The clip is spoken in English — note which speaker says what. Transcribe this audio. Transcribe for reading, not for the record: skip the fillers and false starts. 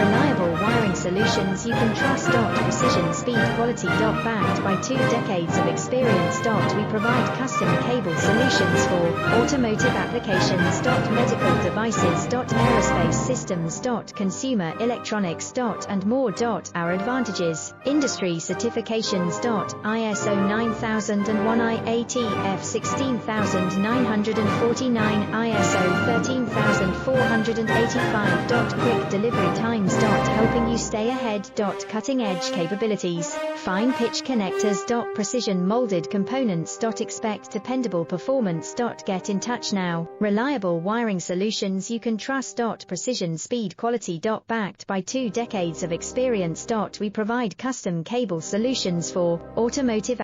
Speaker 1: Reliable wiring solutions you can trust. Precision, speed, quality. Backed by 2 decades of experience. We provide custom cable solutions for automotive applications. Medical devices. Aerospace systems. Consumer electronics. And more. Our advantages: industry certifications. ISO 9001, IATF 16949, ISO 13485. Quick delivery times. Helping you stay ahead. Cutting edge capabilities, fine pitch connectors. Precision molded components. Expect dependable performance. Get in touch now. Reliable wiring solutions you can trust. Precision, speed, quality. Backed by 2 decades of experience. We provide custom cable solutions for automotive